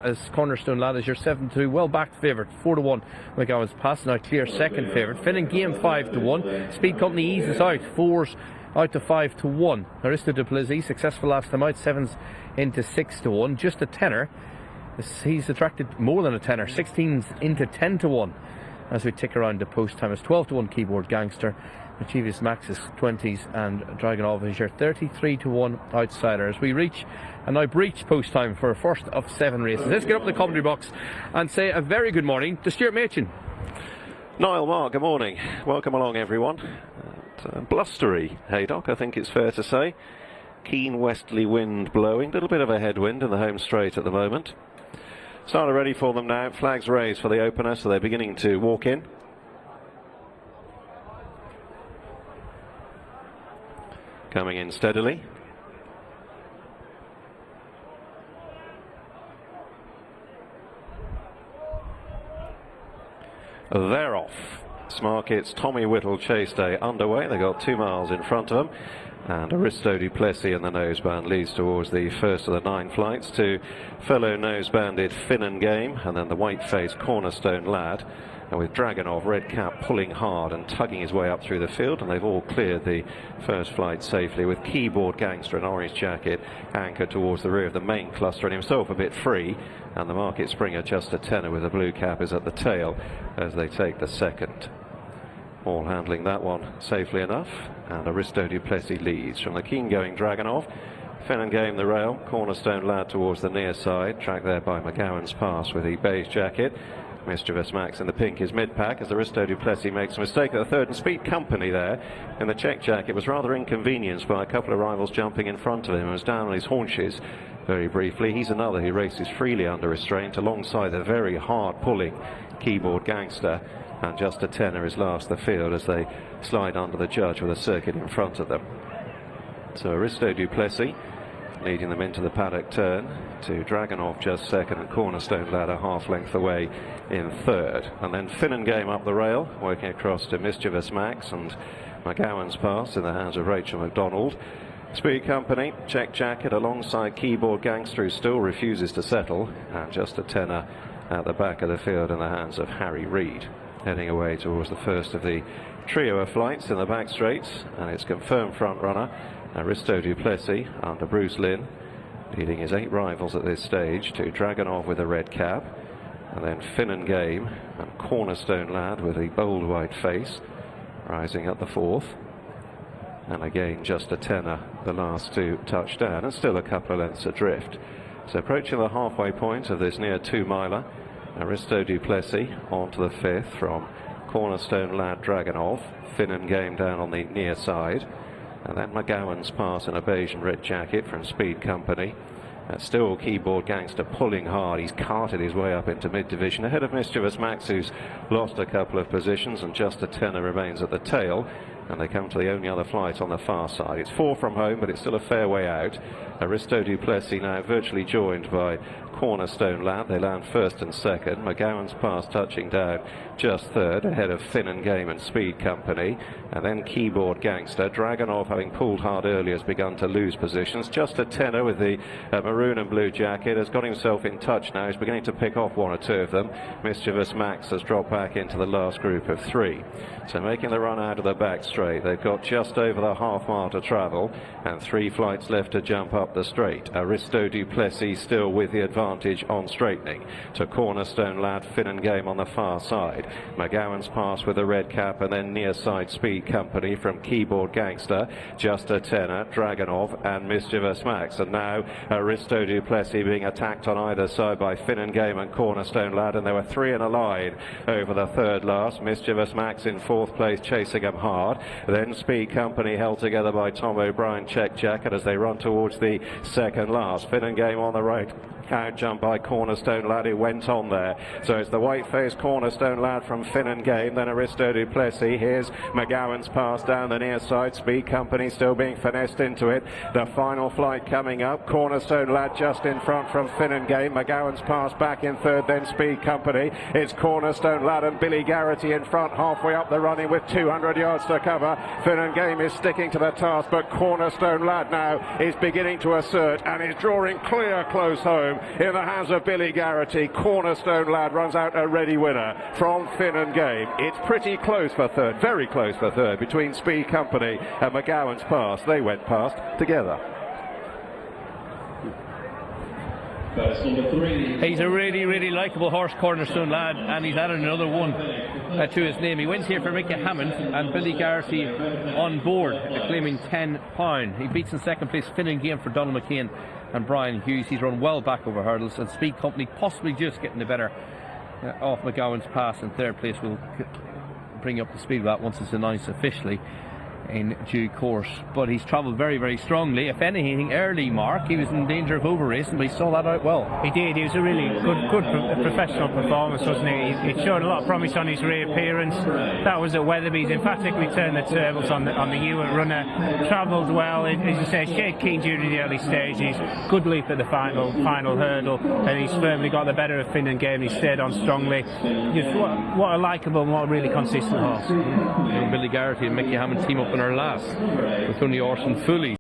as Cornerstone Lad is your 7-2, well backed favourite, 4-1. McGowan's Pass now clear second favourite. Finn and Game 5-1. Speed Company eases out, 4's out to 5-1. Aristo de Plizzi successful last time out, 7's into 6-1. Just a tenner. He's attracted more than a tenner, 16's into 10-1. As we tick around the post time, it's 12-1 Keyboard Gangster. Mischievous Max is 20s, and Dragonov is your 33-1 outsider. As we reach and now breach post time for our first of 7 races. Let's get up to the commentary box and say a very good morning to Stuart Machin. Niall, Mark, good morning. Welcome along, everyone. Blustery Haydock, I think it's fair to say. Keen westerly wind blowing, a little bit of a headwind in the home straight at the moment. Starter ready for them now. Flags raised for the opener, so they're beginning to walk in. Coming in steadily. They're off. Smarket's Tommy Whittle chase day underway. They've got 2 miles in front of them. And Aristo du Plessis in the noseband leads towards the first of the 9 flights to fellow nosebanded Finn and Game, and then the white-faced Cornerstone Lad. And with Dragonov, red cap, pulling hard and tugging his way up through the field, and they've all cleared the first flight safely, with Keyboard Gangster in orange jacket anchored towards the rear of the main cluster and himself a bit free, and the Market Springer just a tenner with a blue cap is at the tail as they take the second. All handling that one safely enough, and Aristo du Plessis leads from the keen-going Dragonov. Finn and Game the rail, Cornerstone Lad towards the near side, tracked there by McGowan's Pass with the beige jacket. Mischievous Max in the pink is mid-pack as Aristo du Plessis makes a mistake at the third, and Speed Company there in the check jacket was rather inconvenienced by a couple of rivals jumping in front of him and was down on his haunches very briefly. He's another who races freely under restraint alongside the very hard-pulling Keyboard Gangster, and just a tenner is last the field as they slide under the judge with a circuit in front of them. So Aristo du Plessis leading them into the paddock turn, to Dragonov just second and Cornerstone Lad a half length away in third. And then Finn and Game up the rail, working across to Mischievous Max and McGowan's Pass in the hands of Rachel McDonald. Speed Company, check jacket alongside Keyboard Gangster, who still refuses to settle, and just a tenner at the back of the field in the hands of Harry Reid, heading away towards the first of the trio of flights in the back straights, and it's confirmed front runner Aristo du Plessis under Bruce Lynn, leading his 8 rivals at this stage, to Dragonov with a red cap, and then Finn and Game and Cornerstone Lad with a bold white face rising at the fourth, and again just a tenner the last 2 touchdown, and still a couple of lengths adrift. So approaching the halfway point of this near 2-miler, Aristo du Plessis on to the fifth from Cornerstone Lad Dragonov, Finn and Game down on the near side, and then McGowan's Pass in a beige and red jacket from Speed Company. Still Keyboard Gangster pulling hard. He's carted his way up into mid-division ahead of Mischievous Max, who's lost a couple of positions, and just a tenner remains at the tail. And they come to the only other flight on the far side. It's 4 from home, but it's still a fair way out. Aristo du Plessis now virtually joined by Cornerstone Lad. They land first and second. McGowan's Pass touching down just third, ahead of Finn and Game and Speed Company. And then Keyboard Gangster. Dragonov, having pulled hard earlier, has begun to lose positions. Just a tenner with the maroon and blue jacket. Has got himself in touch now. He's beginning to pick off 1 or 2 of them. Mischievous Max has dropped back into the last group of 3. So making the run out of the back straight. They've got just over the half mile to travel and 3 flights left to jump up the straight. Aristo du Plessis still with the advantage on straightening, to Cornerstone Lad, Finn and Game on the far side. McGowan's Pass with a red cap, and then near side Speed Company from Keyboard Gangster, just a tenner, Dragonov and Mischievous Max. And now Aristo du Plessis being attacked on either side by Finn and Game and Cornerstone Lad, and there were 3 in a line over the third last. Mischievous Max in 4th place chasing them hard. Then Speed Company held together by Tom O'Brien check jacket as they run towards the second last. Finn and Game on the right, out jump by Cornerstone Lad, who went on there. So it's the white-faced Cornerstone Lad from Finn and Game, then Aristo du Plessis. Here's McGowan's Pass down the near side. Speed Company still being finessed into it. The final flight coming up. Cornerstone Lad just in front from Finn and Game. McGowan's Pass back in third, then Speed Company. It's Cornerstone Lad and Billy Garrity in front, halfway up the running with 200 yards to cover. Finn and Game is sticking to the task, but Cornerstone Lad now is beginning to assert and is drawing clear close home. home in the hands of Billy Garrity. Cornerstone Lad runs out a ready winner from Finn and Game. It's pretty close for third, very close for third, between Speed Company and McGowan's Pass. They went past together. He's a really likeable horse, Cornerstone Lad, and he's added another one to his name. He wins here for Mickey Hammond and Billy Garrity on board, claiming £10. He beats in second place Finn and Game for Donald McCain and Brian Hughes. He's run well back over hurdles, and Speed Company possibly just getting the better off McGowan's Pass in third place. We'll bring up the speed of that once it's announced officially in due course. But he's travelled very strongly. If anything, early, Mark, he was in danger of over racing, but he saw that out well. He did. He was a really good professional performance, wasn't he? He showed a lot of promise on his reappearance. That was at Weatherby's. Emphatic return the tables on the Ewart runner. Travelled well. As you say, shade keen during the early stages. Good leap at the final hurdle, and he's firmly got the better of Finn and Game. He stayed on strongly. Just what a likeable and what a really consistent horse. Billy Garrity and Mickey Hammond team up in our last with Tony Orson fully.